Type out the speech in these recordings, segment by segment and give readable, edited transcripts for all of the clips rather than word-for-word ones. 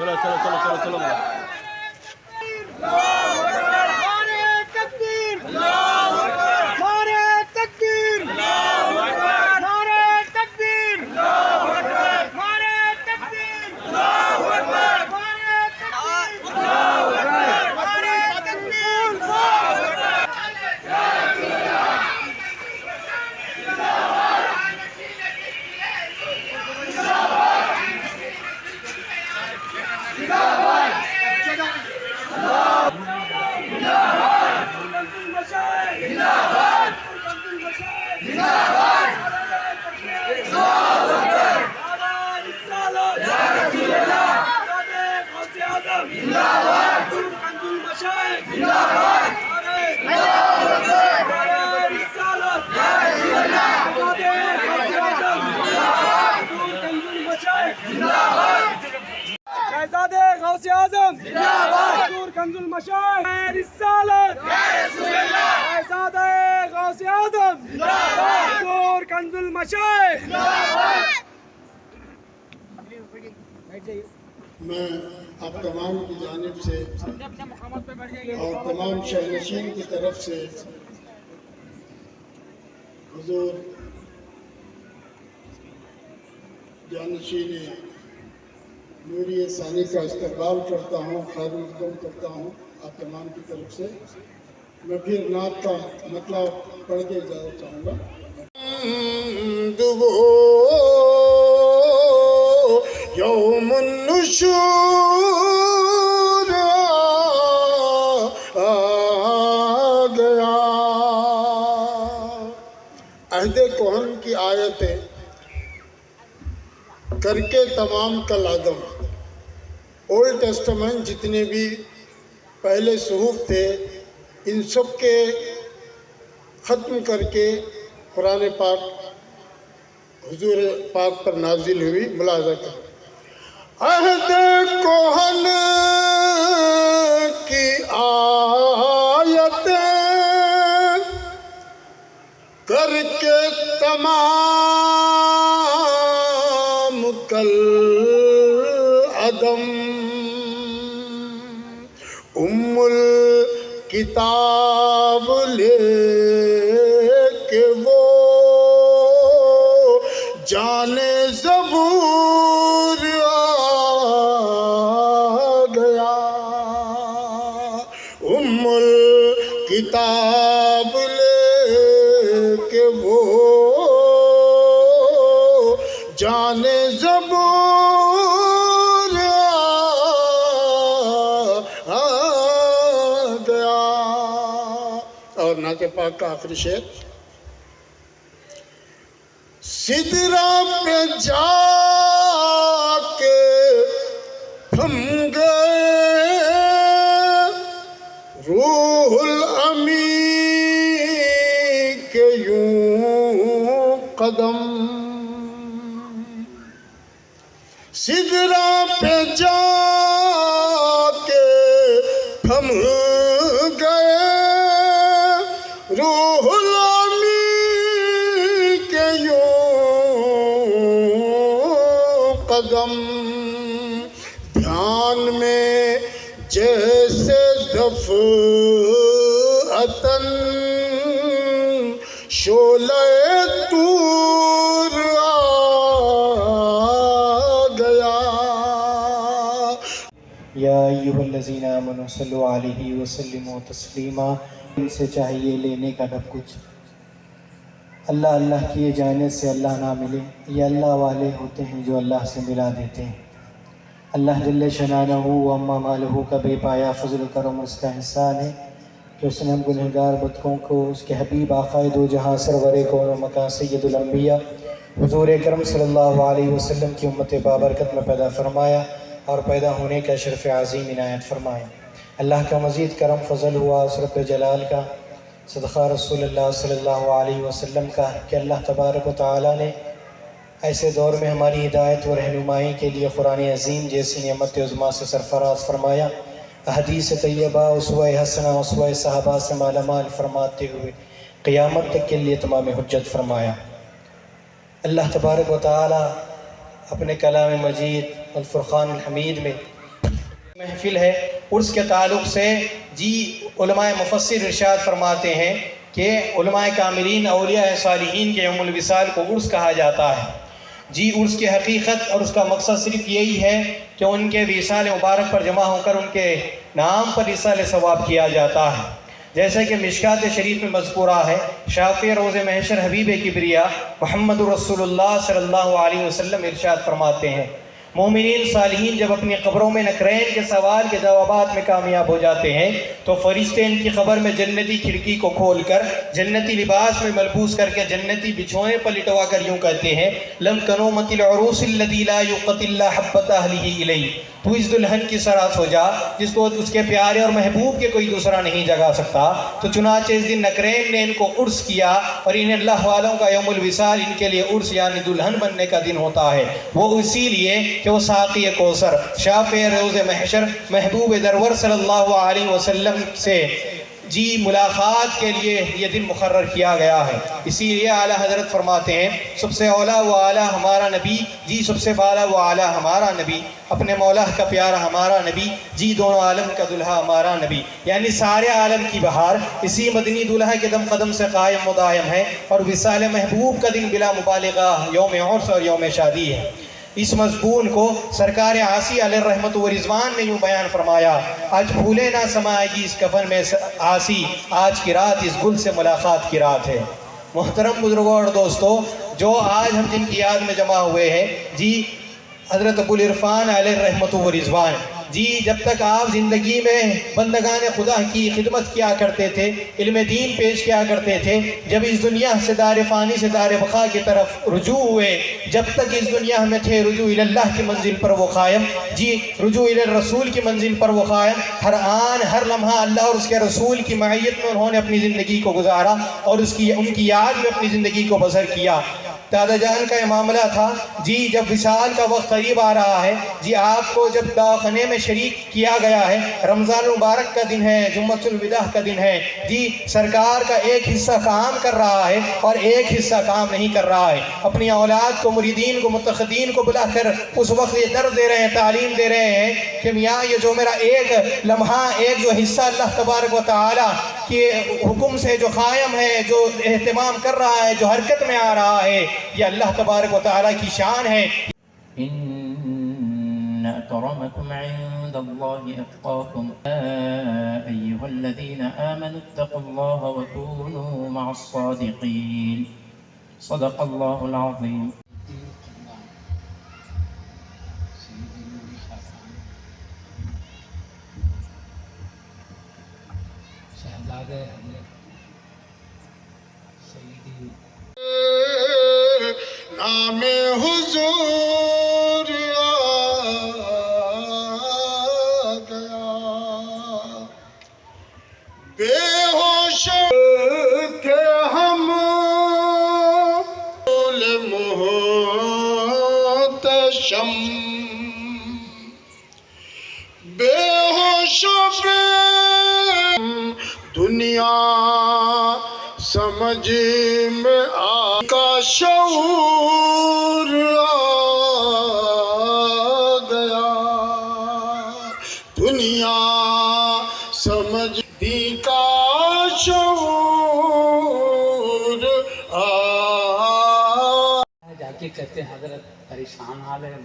چلو چلو چلو چلو چلو شہزادے غوث اعظم حضور کنز المشائخ رسالت شہزادے غوث اعظم حضور کنز المشائخ. میں آپ تمام کی جانب سے اور تمام شہنشین کی طرف سے حضور جانشین نوری ثانی کا استقبال کرتا ہوں، خیر مقدم کرتا ہوں آپ تمام کی طرف سے. میں پھر نعت کا مطلب پڑھ کے اجازت چاہوں گا. یوم النشور آ گیا. عہد کہن کی آیتیں کر کے تمام کل عدم. اولڈ ٹیسٹمنٹ جتنے بھی پہلے صحف تھے ان سب کے ختم کر کے قرآن پاک حضور پاک پر نازل ہوئی. ملاحظہ کریں عہد کہن کی آیتیں کر کے تمام کل عدم. ام الکتاب لے کے وہ جانے زبور آ گیا. ام الکتاب لے کے وہ جانے زبور آ گیا. اور نعت پاک کا آخری شعر. سدرا پہ جا کے تھم گئے روح الامین کے یوں قدم. سدرا پہ جا کے تھم گئے روح الامین کے یوں قدم. دھیان میں جیسے دفعتاً شعلہ طور آ گیا. یا ایھا الذین آمنوا صلوا علیہ وسلموا تسلیما. ان سے چاہیے لینے کا ڈب کچھ اللہ اللہ کیے جانے سے اللہ نہ ملے. یہ اللہ والے ہوتے ہیں جو اللہ سے ملا دیتے ہیں. اللہ جل شانہ و اما مالہ کا بے پایا فضل و کرم اس کا احسان ہے کہ اس نے ہم گنہگار بندوں کو اس کے حبیب آقائے دو جہاں سرور کون و مکان سید الانبیاء حضور اکرم صلی اللہ علیہ وسلم کی امت بابرکت میں پیدا فرمایا اور پیدا ہونے کا شرف عظیم عنایت فرمایا. اللہ کا مزید کرم فضل ہوا اس رب جلال کا صدقہ رسول اللہ صلی اللہ علیہ وسلم کا کہ اللہ تبارک و تعالی نے ایسے دور میں ہماری ہدایت و رہنمائی کے لیے قرآن عظیم جیسی نعمت عظمیٰ سے سرفراز فرمایا. احادیث طیبہ اسوہ حسنہ اسوہ صحابہ سے مالا مال فرماتے ہوئے قیامت تک کے لیے تمام حجت فرمایا. اللہ تبارک و تعالی اپنے کلام مجید الفرقان الحمید میں محفل ہے عرس کے تعلق سے جی علماء مفسر ارشاد فرماتے ہیں کہ علماء کاملین اولیاء صالحین کے یوم الوصال کو عرس کہا جاتا ہے۔ جی عرس کی حقیقت اور اس کا مقصد صرف یہی ہے کہ ان کے وصال مبارک پر جمع ہو کر ان کے نام پر ایصال ثواب کیا جاتا ہے، جیسا کہ مشکات شریف میں مذکورہ ہے۔ شافع روز محشر حبیب کبریا محمد رسول اللہ صلی اللہ علیہ وسلم ارشاد فرماتے ہیں، مومنین صالحین جب اپنی قبروں میں نقرین کے سوال کے جوابات میں کامیاب ہو جاتے ہیں تو فرشتے ان کی قبر میں جنتی کھڑکی کو کھول کر جنتی لباس میں ملبوس کر کے جنتی بچھونے پر لٹوا کر یوں کہتے ہیں، لم کنومت العروس الذی لا یقت الا حبت اہلہ الیہ، تو اس دلہن کی سراس ہو جا جس کو اس کے پیارے اور محبوب کے کوئی دوسرا نہیں جگا سکتا۔ تو چنانچہ اس دن نقرین نے ان کو عرس کیا، اور انہیں اللہ والوں کا یوم الوصال ان کے لیے عرس یعنی دلہن بننے کا دن ہوتا ہے، وہ اسی لیے کہ وہ ساقی کوثر شافع روز محشر محبوب درور صلی اللہ علیہ وسلم سے جی ملاقات کے لیے یہ دن مقرر کیا گیا ہے۔ اسی لیے اعلیٰ حضرت فرماتے ہیں، سب سے اولا و اعلیٰ ہمارا نبی، جی سب سے بالا و اعلیٰ ہمارا نبی، اپنے مولا کا پیارا ہمارا نبی، جی دونوں عالم کا دلہا ہمارا نبی، یعنی سارے عالم کی بہار اسی مدنی دلہا کے دم قدم سے قائم مدائم ہے، اور وصال محبوب کا دن بلا مبالغہ یوم عرس اور یوم شادی ہے۔ اس مضمون کو سرکار عاصی علیہ الرحمت و رضوان نے یوں بیان فرمایا، آج بھولے نہ سمائے گی اس کفن میں عاصی، آج کی رات اس گل سے ملاقات کی رات ہے۔ محترم بزرگوں اور دوستو، جو آج ہم جن کی یاد میں جمع ہوئے ہیں، جی حضرت ابو العرفان علیہ الرحمت و رضوان، جی جب تک آپ زندگی میں بندگان خدا کی خدمت کیا کرتے تھے، علم دین پیش کیا کرتے تھے، جب اس دنیا سے دار فانی سے دار بقا کی طرف رجوع ہوئے، جب تک اس دنیا میں تھے، رجوع اللہ کی منزل پر وہ قائم، جی رجوع الرسول کی منزل پر وہ قائم، ہر آن ہر لمحہ اللہ اور اس کے رسول کی معیت میں انہوں نے اپنی زندگی کو گزارا اور ان کی یاد میں اپنی زندگی کو بسر کیا۔ دادا جان کا یہ معاملہ تھا، جی جب وصال کا وقت قریب آ رہا ہے، جی آپ کو جب دواخانے میں شریک کیا گیا ہے، رمضان المبارک کا دن ہے، جمعۃ الوداع کا دن ہے، جی سرکار کا ایک حصہ کام کر رہا ہے اور ایک حصہ کام نہیں کر رہا ہے، اپنی اولاد کو، مریدین کو، متقدین کو بلا کر اس وقت یہ درد دے رہے ہیں، تعلیم دے رہے ہیں کہ میاں یہ جو میرا ایک لمحہ، ایک جو حصہ اللہ تبارک و تعالیٰ کے حکم سے جو قائم ہے، جو اہتمام کر رہا ہے، جو حرکت میں آ رہا ہے، یہ اللہ تبارک و تعالیٰ کی شان ہے۔ إن أكرمكم عند الله أتقاكم يا أيها الذين آمنوا اتقوا الله وكونوا مع الصادقين صدق الله العظيم. شہزادے سیدی نام حضور آ گیا، بے ہوش تھے ہم محتشم، بے ہوش دنیا سمجھ میں آ کا شعور آ گیا، دنیا سمجھ دی کا شعور آ جا کے کہتے ہیں حضرت پریشان حال ہے،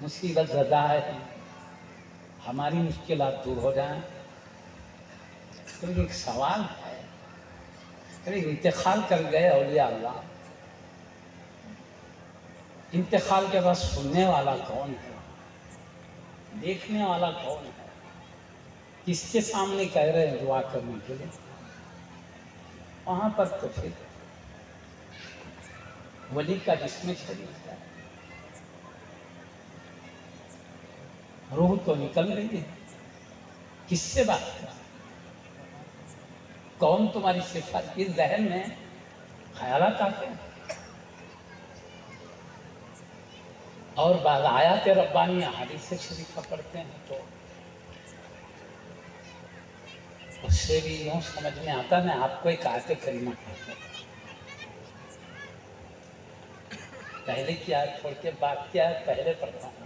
مصیبت زدہ ہے، ہماری مشکلات دور ہو جائیں۔ تو ایک سوال ہے، انتقال کر گئے اولیاء اللہ، انتقال کے بعد سننے والا کون ہے، دیکھنے والا کون ہے، کس کے سامنے کہہ رہے ہیں دعا کرنے کے لیے؟ وہاں پر تو پھر ولی کا جسم شریف ہے، روح تو نکل رہی ہے، کس سے بات کریں؟ کون تمہاری صفات؟ اس ذہن میں خیالات آتے ہیں، اور بعض آیات ربانی احادیث شریفہ پڑھتے ہیں تو اس سے بھی یوں سمجھ میں آتا۔ میں آپ کو ایک آیت کریمہ کہتا ہوں، پہلے کی آیت چھوڑ کے بعد کی آیت پہلے پڑھتا ہوں۔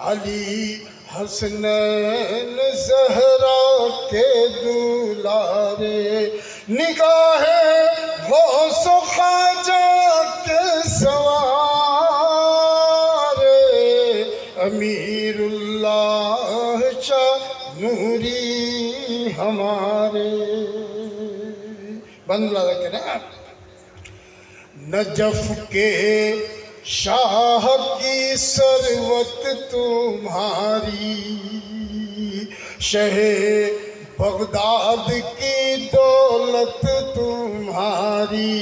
علی حسنین زہرا کے دولارے، نگاہ غوث و خواجہ کے سوارے، امیر اللہ شاہ نوری ہمارے۔ بند لا رکھے نا۔ نجف کے شاہ کی ثروت تمہاری، شہ بغداد کی دولت تمہاری،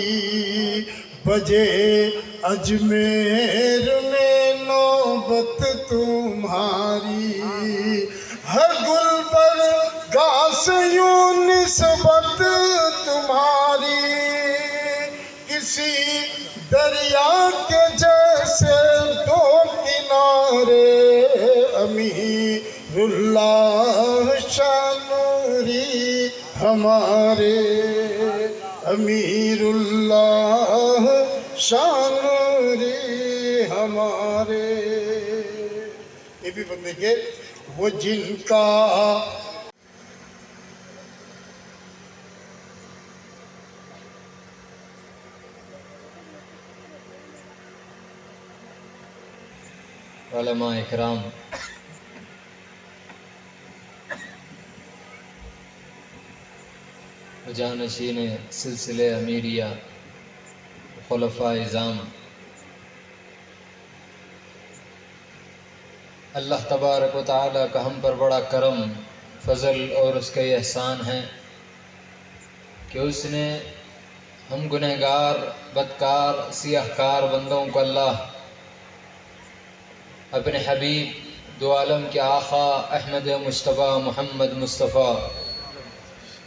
بجے اجمیر میں نوبت تمہاری، ہر گل پر گھاس یوں نسبت تمہاری، کسی دریا کے جیسے دو کنارے، امیر اللہ شاہ نوری ہمارے، امیر اللہ شاہ نوری ہمارے۔ یہ بھی بندے کے وہ جن کا علماء اکرام، جانشین سلسلے امیریہ، خلفاء اعظام، اللہ تبارک و تعالیٰ کا ہم پر بڑا کرم، فضل اور اس کا یہ احسان ہے کہ اس نے ہم گنہگار، بدکار، سیاہ کار بندوں کو اللہ اپنے حبیب دو عالم کے آقا احمد مصطفیٰ محمد مصطفیٰ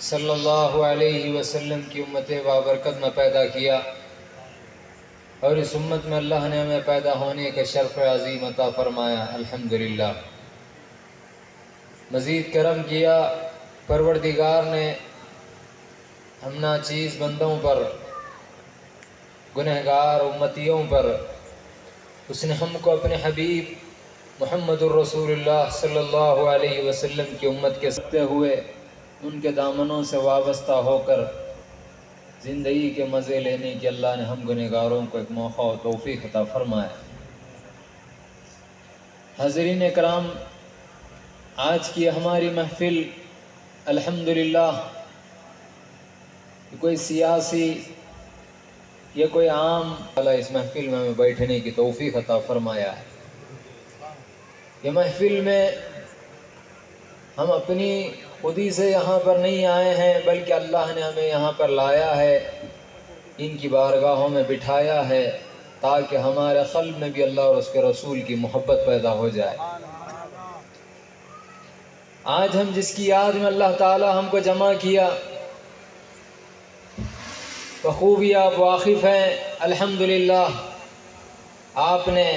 صلی اللہ علیہ وسلم کی امت بابرکت میں پیدا کیا، اور اس امت میں اللہ نے ہمیں پیدا ہونے کا شرف عظیم عطا فرمایا، الحمدللہ۔ مزید کرم کیا پروردگار نے ہم ناچیز بندوں پر، گنہگار امتیوں پر، اس نے ہم کو اپنے حبیب محمد الرسول اللہ صلی اللہ علیہ وسلم کی امت کے ستے ہوئے ان کے دامنوں سے وابستہ ہو کر زندگی کے مزے لینے کی اللہ نے ہم گنہگاروں کو ایک موقع و توفیق عطا فرمایا۔ حاضرین اکرام، آج کی ہماری محفل الحمدللہ کوئی سیاسی یا کوئی عام، اللہ اس محفل میں ہمیں بیٹھنے کی توفیق عطا فرمایا ہے۔ یہ محفل میں ہم اپنی خودی سے یہاں پر نہیں آئے ہیں، بلکہ اللہ نے ہمیں یہاں پر لایا ہے، ان کی بارگاہوں میں بٹھایا ہے، تاکہ ہمارے قلب میں بھی اللہ اور اس کے رسول کی محبت پیدا ہو جائے۔ آج ہم جس کی یاد میں اللہ تعالی ہم کو جمع کیا، بخوبی آپ واقف ہیں، الحمدللہ آپ نے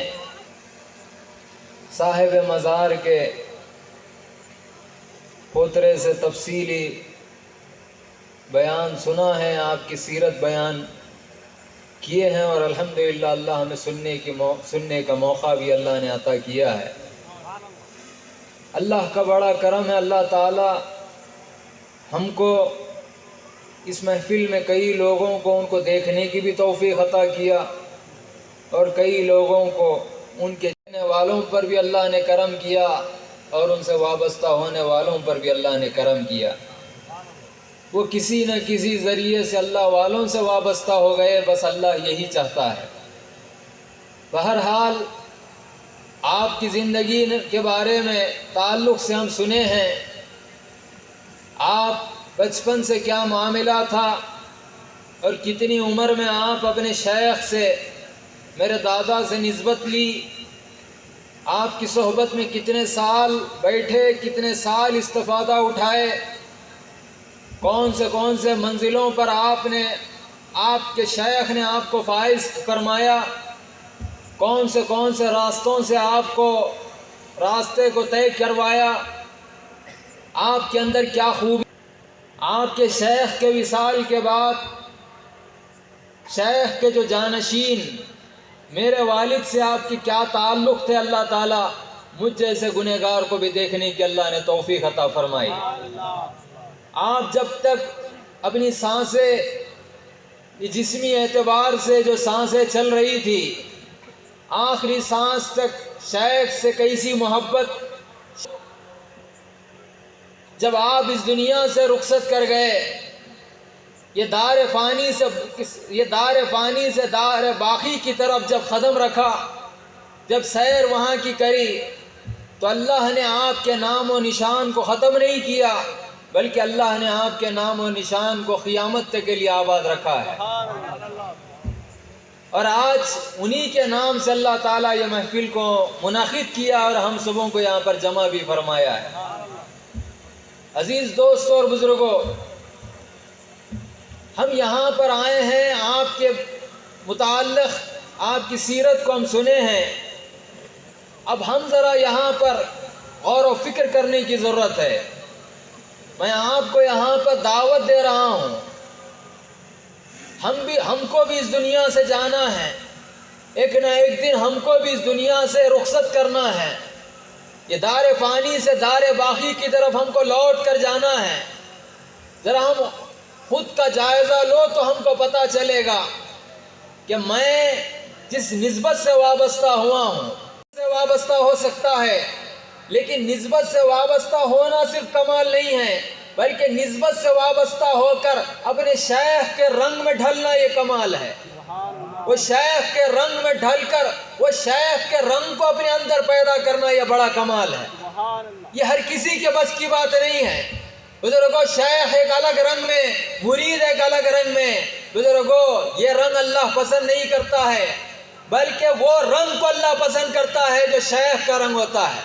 صاحب مزار کے پوترے سے تفصیلی بیان سنا ہے، آپ کی سیرت بیان کیے ہیں، اور الحمدللہ اللہ ہمیں سننے کا موقع بھی اللہ نے عطا کیا ہے۔ اللہ کا بڑا کرم ہے، اللہ تعالی ہم کو اس محفل میں کئی لوگوں کو ان کو دیکھنے کی بھی توفیق عطا کیا، اور کئی لوگوں کو ان کے جانے والوں پر بھی اللہ نے کرم کیا، اور ان سے وابستہ ہونے والوں پر بھی اللہ نے کرم کیا۔ وہ کسی نہ کسی ذریعے سے اللہ والوں سے وابستہ ہو گئے، بس اللہ یہی چاہتا ہے۔ بہرحال آپ کی زندگی کے بارے میں تعلق سے ہم سنے ہیں، آپ بچپن سے کیا معاملہ تھا، اور کتنی عمر میں آپ اپنے شیخ سے، میرے دادا سے نسبت لی، آپ کی صحبت میں کتنے سال بیٹھے، کتنے سال استفادہ اٹھائے، کون سے منزلوں پر آپ کے شیخ نے آپ کو فائز فرمایا، کون سے راستوں سے آپ کو راستے کو طے کروایا، آپ کے اندر کیا خوبی۔ آپ کے شیخ کے وصال کے بعد شیخ کے جو جانشین میرے والد سے آپ کی کیا تعلق تھے، اللہ تعالیٰ مجھ جیسے گنہگار کو بھی دیکھنے کی اللہ نے توفیق عطا فرمائی۔ آپ جب تک اپنی سانسیں جسمی اعتبار سے جو سانسیں چل رہی تھی، آخری سانس تک شیخ سے کیسی محبت، جب آپ اس دنیا سے رخصت کر گئے، یہ دار فانی سے دار باقی کی طرف جب قدم رکھا، جب سیر وہاں کی کری، تو اللہ نے آپ کے نام و نشان کو ختم نہیں کیا، بلکہ اللہ نے آپ کے نام و نشان کو قیامت تک کے لیے آباد رکھا ہے۔ اور آج انہی کے نام سے اللہ تعالیٰ یہ محفل کو منعقد کیا اور ہم سبوں کو یہاں پر جمع بھی فرمایا ہے۔ عزیز دوستوں اور بزرگوں، ہم یہاں پر آئے ہیں، آپ کے متعلق آپ کی سیرت کو ہم سنے ہیں، اب ہم ذرا یہاں پر غور و فکر کرنے کی ضرورت ہے۔ میں آپ کو یہاں پر دعوت دے رہا ہوں، ہم کو بھی اس دنیا سے جانا ہے، ایک نہ ایک دن ہم کو بھی اس دنیا سے رخصت کرنا ہے، یہ دار فانی سے دار باقی کی طرف ہم کو لوٹ کر جانا ہے۔ ذرا ہم خود کا جائزہ لو تو ہم کو پتہ چلے گا کہ میں جس نسبت سے وابستہ ہوا ہوں سے وابستہ ہو سکتا ہے، لیکن نسبت سے وابستہ ہونا صرف کمال نہیں ہے، بلکہ نسبت سے وابستہ ہو کر اپنے شیخ کے رنگ میں ڈھلنا یہ کمال ہے۔ وہ شیخ کے رنگ میں ڈھل کر وہ شیخ کے رنگ کو اپنے اندر پیدا کرنا یہ بڑا کمال ہے۔ یہ ہر کسی کے بس کی بات نہیں ہے۔ بزرگوں، شیخ ایک الگ رنگ میں، مرید ایک الگ رنگ میں۔ بزرگوں، یہ رنگ اللہ پسند نہیں کرتا ہے، بلکہ وہ رنگ کو اللہ پسند کرتا ہے جو شیخ کا رنگ ہوتا ہے۔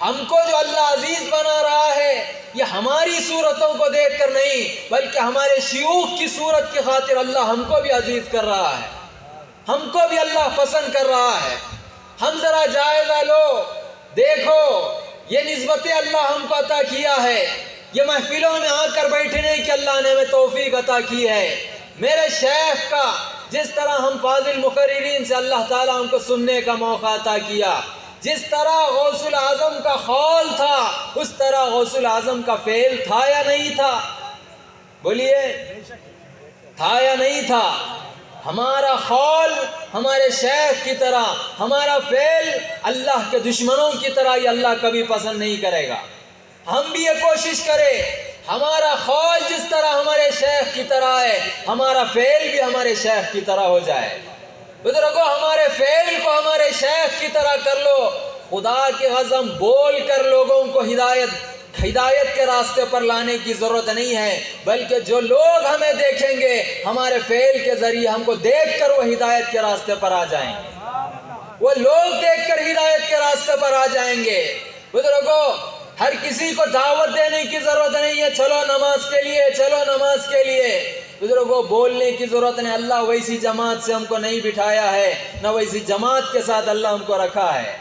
ہم کو جو اللہ عزیز بنا رہا ہے، یہ ہماری صورتوں کو دیکھ کر نہیں، بلکہ ہمارے شیوخ کی صورت کی خاطر اللہ ہم کو بھی عزیز کر رہا ہے، ہم کو بھی اللہ پسند کر رہا ہے۔ ہم ذرا جائزہ لو، دیکھو یہ نسبتیں اللہ ہم کو عطا کیا ہے، یہ محفلوں میں آ کر بیٹھنے کی اللہ نے ہمیں توفیق عطا کی ہے۔ میرے شیخ کا جس طرح ہم فاضل مقررین سے اللہ تعالیٰ ہم کو سننے کا موقع عطا کیا، جس طرح غوث الاعظم کا قول تھا، اس طرح غوث الاعظم کا فعل تھا یا نہیں تھا؟ بولیے، تھا یا نہیں تھا؟ ہمارا قول ہمارے شیخ کی طرح، ہمارا فعل اللہ کے دشمنوں کی طرح یہ اللہ کبھی پسند نہیں کرے گا۔ ہم بھی یہ کوشش کریں ہمارا قول جس طرح ہمارے شیخ کی طرح ہے، ہمارا فعل بھی ہمارے شیخ کی طرح ہو جائے۔ بزرگوں، ہمارے فعل کو ہمارے شیخ کی طرح کر لو۔ خدا کے قسم بول کر لوگوں کو ہدایت کے راستے پر لانے کی ضرورت نہیں ہے، بلکہ جو لوگ ہمیں دیکھیں گے ہمارے فعل کے ذریعے ہم کو دیکھ کر وہ ہدایت کے راستے پر آ جائیں گے، وہ لوگ دیکھ کر ہدایت کے راستے پر آ جائیں گے۔ بزرگوں، ہر کسی کو دعوت دینے کی ضرورت نہیں ہے، چلو نماز کے لیے، چلو نماز کے لیے۔ بزرگوں، بولنے کی ضرورت نہیں، اللہ ویسی جماعت سے ہم کو نہیں بٹھایا ہے، نہ ویسی جماعت کے ساتھ اللہ ہم کو رکھا ہے۔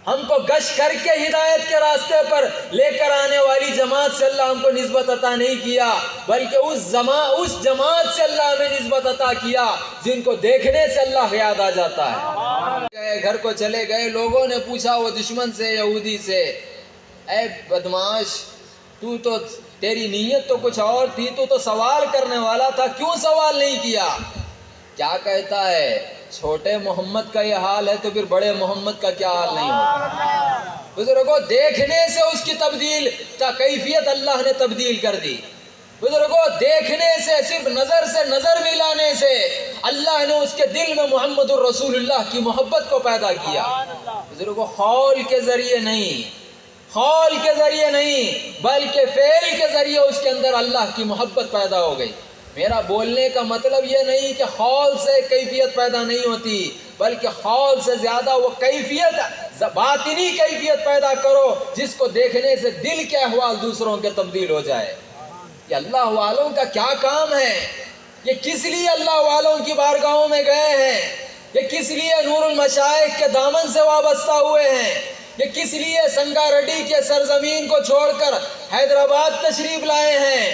ہم کو گشت کر کے ہدایت کے راستے پر لے کر آنے والی جماعت سے اللہ ہم کو نسبت عطا نہیں کیا، بلکہ اس جماعت سے اللہ ہمیں نسبت عطا کیا جن کو دیکھنے سے اللہ یاد آ جاتا ہے۔ گھر کو چلے گئے، لوگوں نے پوچھا وہ دشمن سے، یہودی سے، اے بدماش، تو تیری نیت تو کچھ اور تھی، تو سوال کرنے والا تھا، کیوں سوال نہیں کیا؟ کیا کہتا ہے، چھوٹے محمد کا یہ حال ہے تو پھر بڑے محمد کا کیا حال نہیں ہوگا؟ بزرگوں، دیکھنے سے اس کی تبدیل کا کیفیت اللہ نے تبدیل کر دی۔ بزرگوں، دیکھنے سے، صرف نظر سے نظر ملانے سے اللہ نے اس کے دل میں محمد الرسول اللہ کی محبت کو پیدا کیا۔ بزرگوں، قول کے ذریعے نہیں، قول کے ذریعے نہیں، بلکہ فعل کے ذریعے اس کے اندر اللہ کی محبت پیدا ہو گئی۔ میرا بولنے کا مطلب یہ نہیں کہ قول سے کیفیت پیدا نہیں ہوتی، بلکہ قول سے زیادہ وہ کیفیت، باطنی کیفیت پیدا کرو جس کو دیکھنے سے دل کے احوال دوسروں کے تبدیل ہو جائے۔ یہ اللہ والوں کا کیا کام ہے؟ یہ کس لیے اللہ والوں کی بارگاہوں میں گئے ہیں؟ یہ کس لیے نور المشائخ کے دامن سے وابستہ ہوئے ہیں؟ یہ کس لیے سنگا ریڈی کے سرزمین کو چھوڑ کر حیدرآباد تشریف لائے ہیں؟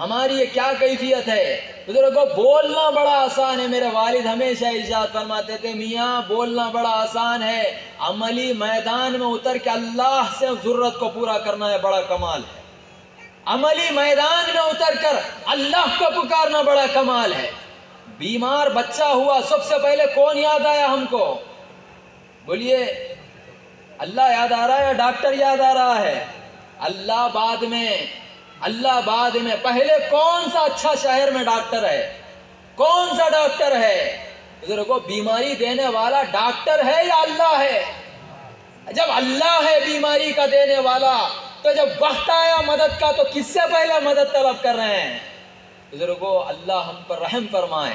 ہماری یہ کیا کیفیت ہے؟ بزرگوں بولنا بڑا آسان ہے. میرے والد ہمیشہ ارشاد فرماتے تھے میاں بولنا بڑا آسان ہے، عملی میدان میں اتر کے اللہ سے ضرورت کو پورا کرنا ہے بڑا کمال ہے. عملی میدان میں اتر کر اللہ کو پکارنا بڑا کمال ہے. بیمار بچہ ہوا سب سے پہلے کون یاد آیا ہم کو؟ بولیے اللہ یاد آ رہا ہے یا ڈاکٹر یاد آ رہا ہے؟ اللہ بعد میں پہلے کون سا اچھا شہر میں ڈاکٹر ہے؟ کون سا ڈاکٹر ہے؟ بزرگوں بیماری دینے والا ڈاکٹر ہے یا اللہ ہے؟ جب اللہ ہے بیماری کا دینے والا تو جب وقت آیا مدد کا تو کس سے پہلے مدد طلب کر رہے ہیں؟ بزرگوں اللہ ہم پر رحم فرمائے.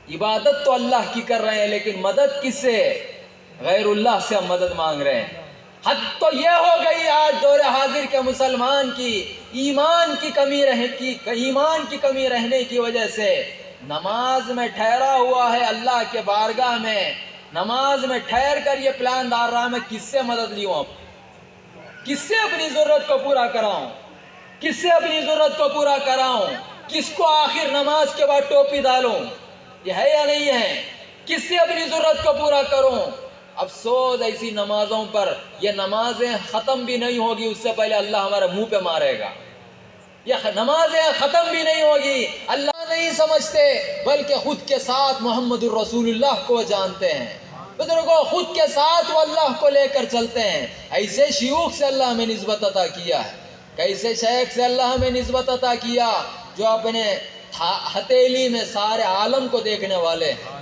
عبادت تو اللہ کی کر رہے ہیں لیکن مدد کس سے؟ غیر اللہ سے ہم مدد مانگ رہے ہیں. حد تو یہ ہو گئی آج دور حاضر کے مسلمان کی ایمان کی کمی رہنے کی وجہ سے نماز میں ٹھہرا ہوا ہے اللہ کے بارگاہ میں، نماز میں ٹھہر کر یہ پلان ڈال رہا میں کس سے مدد لیوں، اب کس سے اپنی ضرورت کو پورا کراؤں، کس سے اپنی ضرورت کو پورا کراؤں، کس کو آخر نماز کے بعد ٹوپی ڈالوں، یہ ہے یا نہیں ہے؟ کس سے اپنی ضرورت کو پورا کروں؟ افسوس ایسی نمازوں پر، یہ نمازیں ختم بھی نہیں ہوگی اس سے پہلے اللہ ہمارے منہ پہ مارے گا. یہ نمازیں ختم بھی نہیں ہوگی، اللہ نہیں سمجھتے بلکہ خود کے ساتھ محمد الرسول اللہ کو جانتے ہیں. بزرگوں خود کے ساتھ وہ اللہ کو لے کر چلتے ہیں. ایسے شیوخ سے اللہ ہمیں نسبت عطا کیا ہے، کیسے شیخ سے اللہ ہمیں نسبت عطا کیا جو اپنے ہتھیلی میں سارے عالم کو دیکھنے والے ہیں.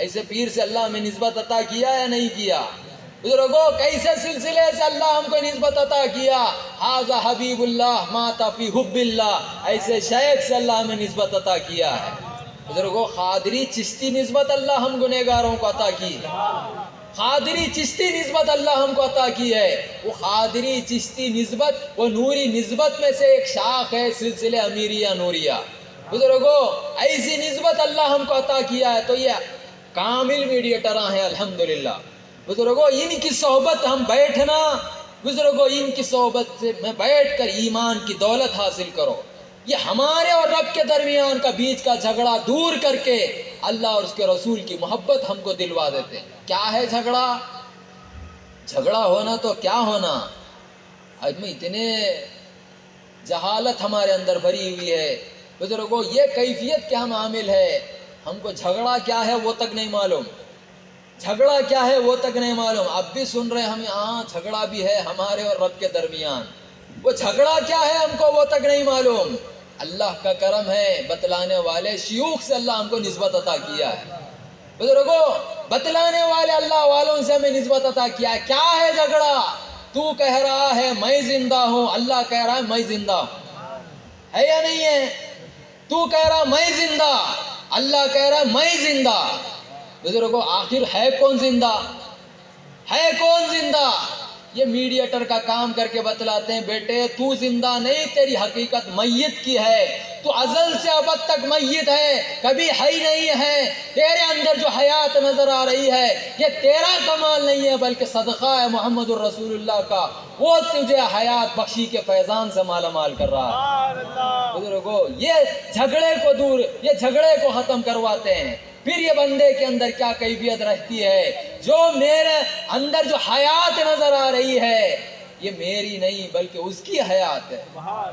ایسے پیر سے اللہ ہمیں نسبت عطا کیا یا نہیں کیا؟ بزرگوں کیسے سلسلے سے اللہ ہم کو نسبت عطا کیا؟ ھذا حبیب اللہ مات فی حب اللہ، ایسے شیخ سے اللہ ہمیں نسبت عطا کیا ہے. بزرگوں قادری چشتی نسبت اللہ ہم گنہگاروں کو عطا کی، قادری چشتی نسبت اللہ ہم کو عطا کی ہے. وہ قادری چشتی نسبت وہ نوری نسبت میں سے ایک شاخ ہے سلسلے امیریہ نوریہ. بزرگوں ایسی نسبت اللہ ہم کو عطا کیا ہے تو یہ کامل میڈیٹراں ہیں الحمدللہ. بزرگوں ان کی صحبت ہم بیٹھنا، بزرگوں ان کی صحبت میں بیٹھ کر ایمان کی دولت حاصل کرو. یہ ہمارے اور رب کے درمیان کا بیچ کا جھگڑا دور کر کے اللہ اور اس کے رسول کی محبت ہم کو دلوا دیتے ہیں. کیا ہے جھگڑا ہونا تو کیا ہونا؟ آج میں اتنے جہالت ہمارے اندر بھری ہوئی ہے. بزرگوں یہ کیفیت کیا عامل ہے، ہم کو جھگڑا کیا ہے وہ تک نہیں معلوم، جھگڑا کیا ہے وہ تک نہیں معلوم. اب بھی سن رہے ہمیں ہاں جھگڑا بھی ہے ہمارے اور رب کے درمیان، وہ جھگڑا کیا ہے ہم کو وہ تک نہیں معلوم. اللہ کا کرم ہے بتلانے والے شیوخ سے اللہ ہم کو نسبت عطا کیا ہے. بزرگوں بتلانے والے اللہ والوں سے ہمیں نسبت عطا کیا ہے. کیا ہے جھگڑا؟ تو کہہ رہا ہے میں زندہ ہوں، اللہ کہہ رہا ہے میں زندہ ہوں، ہے یا نہیں ہے؟ تو کہہ رہا میں زندہ، اللہ کہہ رہا ہے میں زندہ. بزرگوں آخر ہے کون زندہ؟ ہے کون زندہ؟ یہ میڈیٹر کا کام کر کے بتلاتے ہیں بیٹے تو زندہ نہیں، تیری حقیقت میت کی ہے، تو ازل سے ابد تک میت ہے، کبھی ہے ہی نہیں ہے. تیرے اندر جو حیات نظر آ رہی ہے یہ تیرا کمال نہیں ہے بلکہ صدقہ ہے محمد الرسول اللہ کا، وہ تجھے حیات بخشی کے فیضان سے مالا مال کر رہا ہے. بزرگوں یہ جھگڑے کو دور، یہ جھگڑے کو ختم کرواتے ہیں. پھر یہ بندے کے اندر کیا کیفیت رہتی ہے؟ جو میرے اندر جو حیات نظر آ رہی ہے یہ میری نہیں بلکہ اس کی حیات ہے،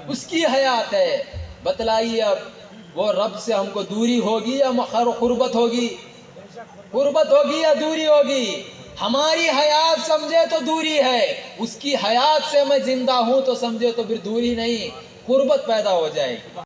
اس کی حیات ہے. بتلائیے اب وہ رب سے ہم کو دوری ہوگی یا قربت ہوگی؟ قربت ہوگی یا دوری ہوگی؟ ہماری حیات سمجھے تو دوری ہے، اس کی حیات سے میں زندہ ہوں تو سمجھے تو پھر دوری نہیں، قربت پیدا ہو جائے گی.